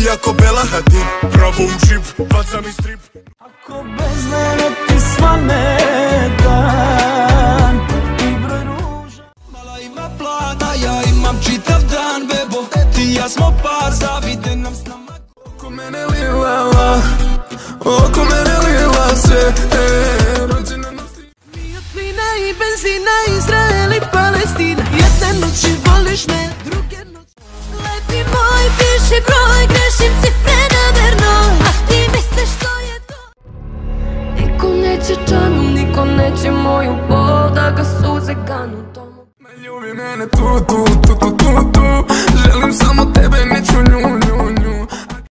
Iako Bela Hadid, pravo u džip, baca mi strip. Ako bez mene ti svane dan i broj ruža. Mala ima plana, ja imam čitav dan, bebo. Ti i ja smo par, zavide nam s nama. Oko mene lila, oko mene lila se, rođena noći. Mi od plina i benzina, Izrael i Palestina. Jedne noći voliš me, druge noći. Lepi moj, piši broj, grešim cifre namerno. A ti misliš što je to? Niko neće čanu, niko neće moju bol, da ga suze ganu tomu. Ne ljubi mene tu,